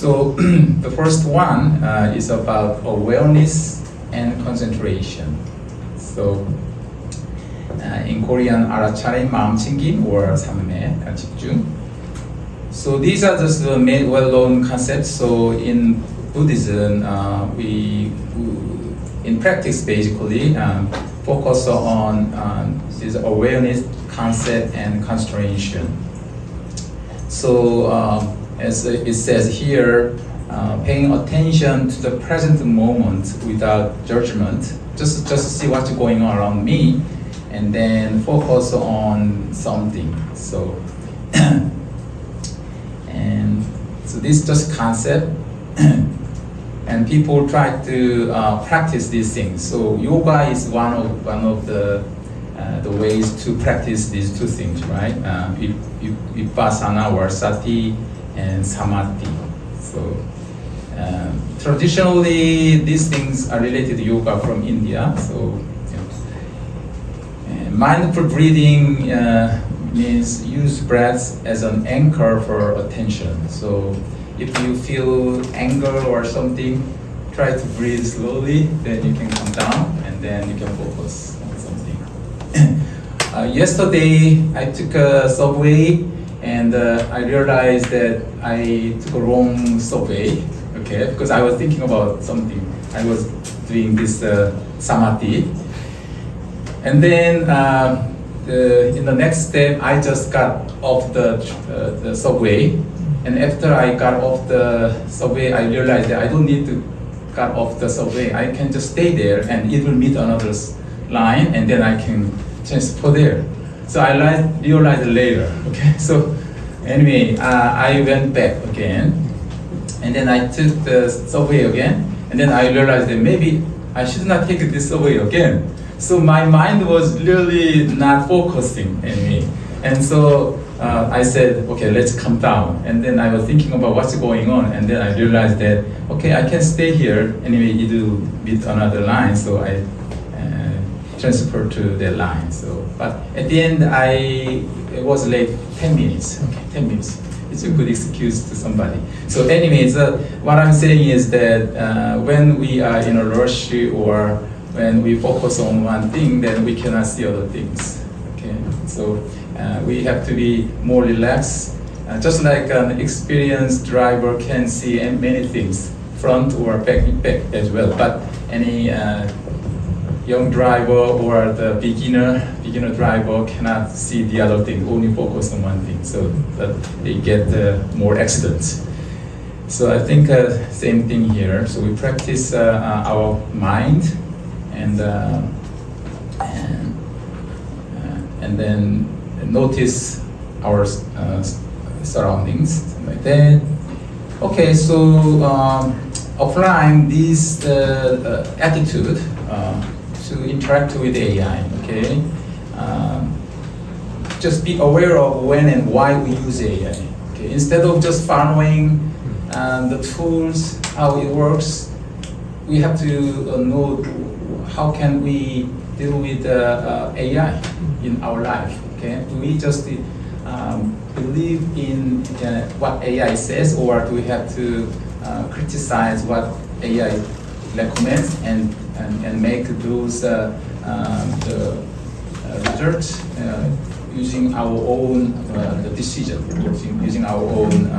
So the first one is about awareness and concentration. So in Korean, 알아차림, 마음챙김, or 삼매, 집중. So these are just the main well-known concepts. So in Buddhism, we in practice basically focus on this awareness concept and concentration. So as it says here, paying attention to the present moment without judgment, just see what's going on around me, and then focus on something. So and so this is just concept. And people try to practice these things. So yoga is one of the ways to practice these two things, right? Vipassana or sati and samadhi. So traditionally, these things are related to yoga from India. So mindful breathing means use breath as an anchor for attention. So if you feel anger or something, try to breathe slowly, then you can come down and then you can focus on something. Yesterday, I took a subway and I realized that I took a wrong subway, okay, because I was thinking about something. I was doing this samadhi. And then in the next step, I just got off the subway. And after I got off the subway, I realized that I don't need to get off the subway. I can just stay there and it will meet another line and then I can transfer there. So I realized later, okay? So anyway, I went back again and then I took the subway again and then I realized that maybe I should not take this subway again. So my mind was really not focusing anyway. And so I said, okay, let's come down. And then I was thinking about what's going on. And then I realized that, okay, I can stay here. Anyway, it will meet another line. So I transferred to that line. So, but at the end, it was late 10 minutes. Okay, 10 minutes. It's a good excuse to somebody. So anyways, what I'm saying is that when we are in a rush or when we focus on one thing, then we cannot see other things. Okay, so we have to be more relaxed. Just like an experienced driver can see many things, front or back as well. But any young driver or the beginner driver cannot see the other thing, only focus on one thing. So that they get more accidents. So I think same thing here. So we practice our mind and then notice our surroundings like that. Okay, so applying this attitude to interact with AI. Okay, just be aware of when and why we use AI. Okay, instead of just following the tools, how it works, we have to know how can we deal with AI in our life. Okay, do we just believe in what AI says, or do we have to criticize what AI recommends and make those the results using our own the decision, using our own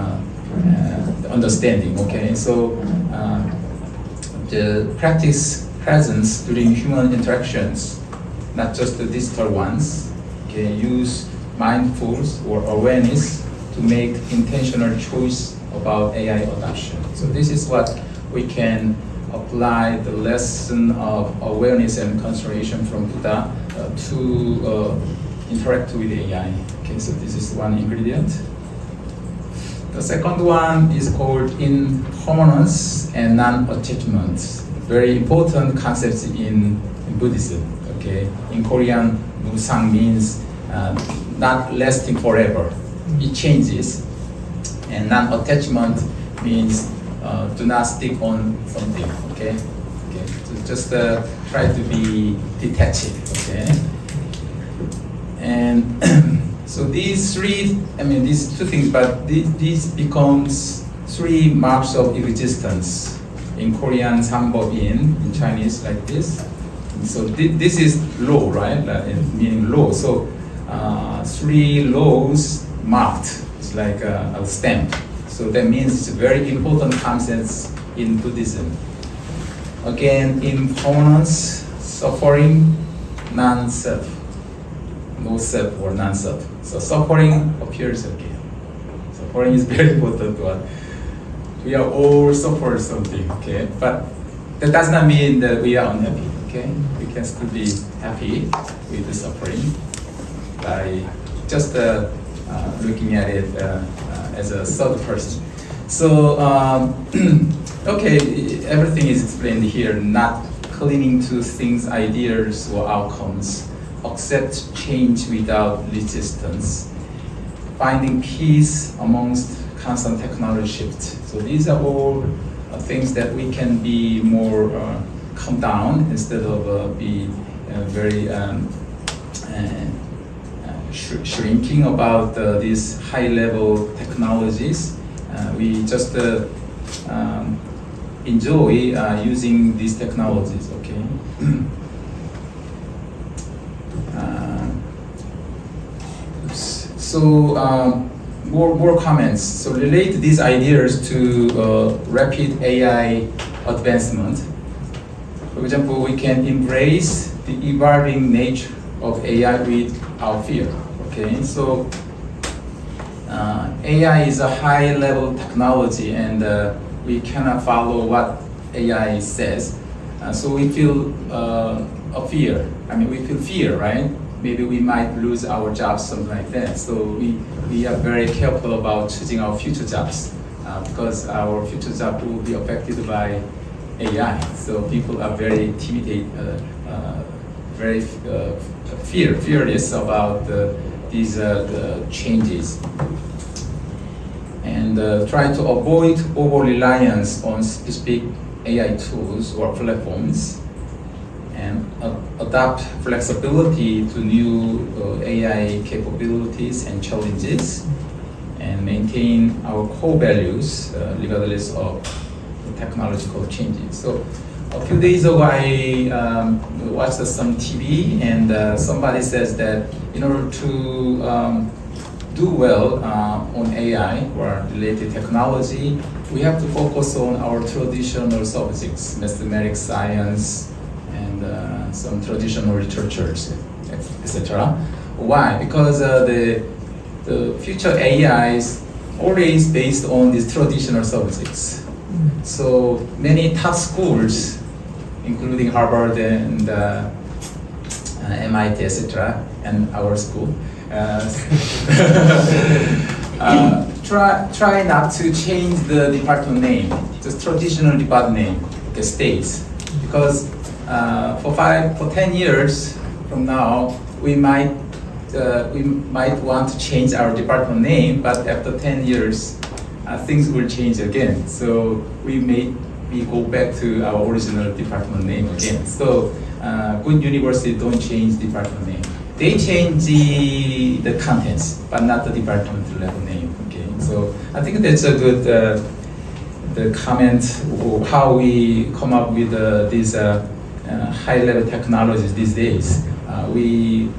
understanding? Okay, so the practice presence during human interactions, not just the digital ones. Okay, use mindfulness or awareness to make intentional choice about AI adoption. So this is what we can apply the lesson of awareness and concentration from Buddha to interact with AI. Okay, so this is one ingredient. The second one is called impermanence and non-attachment. Very important concepts in Buddhism. Okay, in Korean, musang means not lasting forever. It changes. And non-attachment means do not stick on something. Okay, okay. So just try to be detached. Okay, and so these two things, but this becomes three marks of existence. In Korean, 삼법인, in Chinese like this. So this is law, right? Meaning law. So three laws marked. It's like a stamp. So that means it's a very important concept in Buddhism. Again, impermanence, suffering, non-self. No self or non-self. So suffering appears again. Suffering is very important to us. We are all suffer something, okay? But that does not mean that we are unhappy, okay? We can still be happy with the suffering by just looking at it as a third person. So, okay, everything is explained here, not clinging to things, ideas, or outcomes. Accept change without resistance. Finding peace amongst constant technology shifts. So these are all things that we can be more calm down instead of be very shrinking about these high-level technologies. We just enjoy using these technologies. Okay. So more comments. So relate these ideas to rapid AI advancement. For example, we can embrace the evolving nature of AI without fear. Okay, so AI is a high-level technology, and we cannot follow what AI says. So we feel a fear. I mean, we feel fear, right? Maybe we might lose our jobs, something like that. So we are very careful about choosing our future jobs because our future job will be affected by AI. So people are very timid, very fearless about these changes, and try to avoid over-reliance on specific AI tools or platforms, and adapt flexibility to new AI capabilities and challenges, and maintain our core values regardless of the technological changes. So a few days ago, I watched some TV, and somebody says that in order to do well on AI or related technology, we have to focus on our traditional subjects, mathematics, science, and some traditional literatures, etc. Why? Because the future AI is always based on these traditional subjects. So many top schools, including Harvard and MIT, etc., and our school, try not to change the department name, just traditional department name, the states, because for 10 years from now, we might want to change our department name, but after 10 years, things will change again. So we go back to our original department name again. So good university don't change department name. They change the contents, but not the department level name. Okay. So I think that's a good the comment how we come up with these high-level technologies these days. We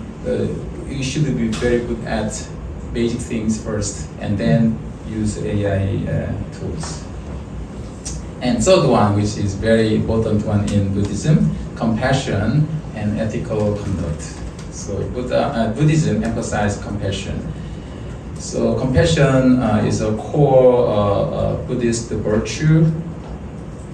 should be very good at basic things first, and then use AI tools. And third one, which is very important one in Buddhism, compassion and ethical conduct. So Buddhism emphasizes compassion. So compassion is a core Buddhist virtue.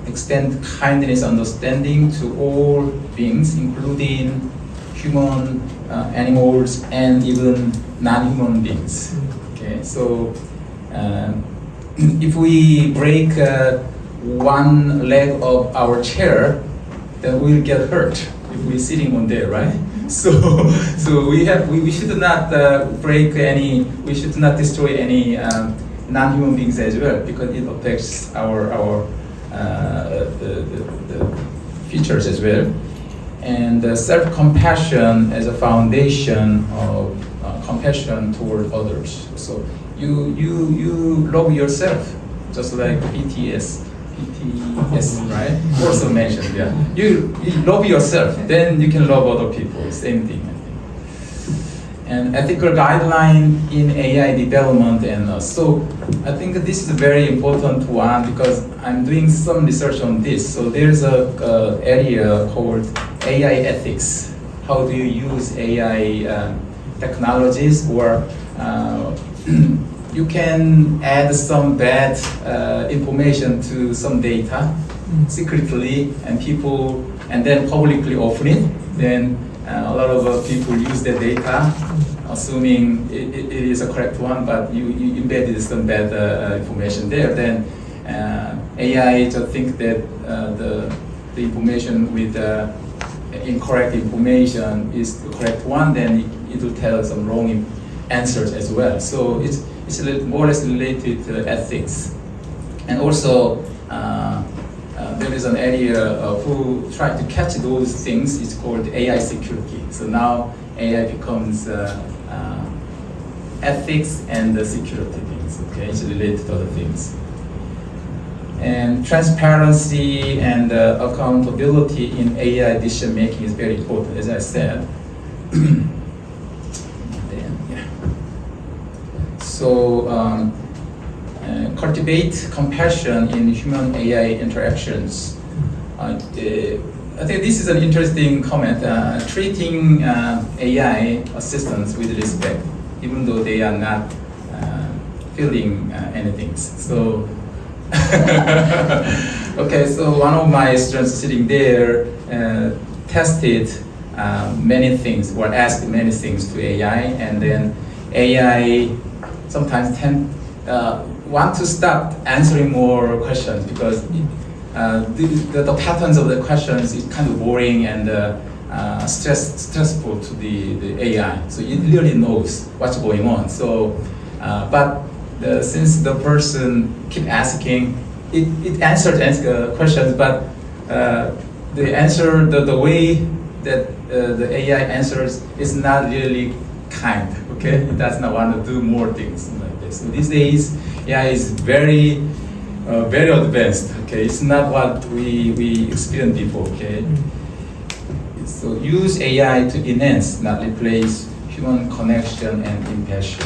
Extend kindness, understanding to all beings, including human, animals, and even non-human beings. Okay, so if we break one leg of our chair, then we'll get hurt if we're sitting on there, right? So we should not break any, we should not destroy any non-human beings as well, because it affects our the features as well. And self-compassion as a foundation of compassion toward others. So you love yourself, just like BTS, right? Also mentioned, yeah. You love yourself, then you can love other people. Same thing, I think. And ethical guideline in AI development, and so I think this is a very important one because I'm doing some research on this. So there's a area called AI ethics. How do you use AI technologies, or you can add some bad information to some data secretly, and then publicly open it. Then a lot of people use the data, assuming it is a correct one, but you embedded some bad information there. Then AI just think that the information with incorrect information is the correct one. Then it will tell some wrong answers as well. So it's more or less related to ethics. And also, there is an area who try to catch those things. It's called AI security. So now AI becomes ethics and the security things. Okay, it's related to other things. And transparency and accountability in AI decision making is very important, as I said. So cultivate compassion in human AI interactions. I think this is an interesting comment. Treating AI assistants with respect, even though they are not feeling anything. So, okay. So one of my students sitting there tested many things, or asked many things to AI, and then AI sometimes want to stop answering more questions because the patterns of the questions is kind of boring and stressful to the AI. So it really knows what's going on. So, but since the person keep asking, it answers questions, but the answer, the way that the AI answers is not really kind. Okay, it does not want to do more things like this. So these days, AI is very advanced. Okay, it's not what we experienced before. Okay, so use AI to enhance, not replace, human connection and empathy.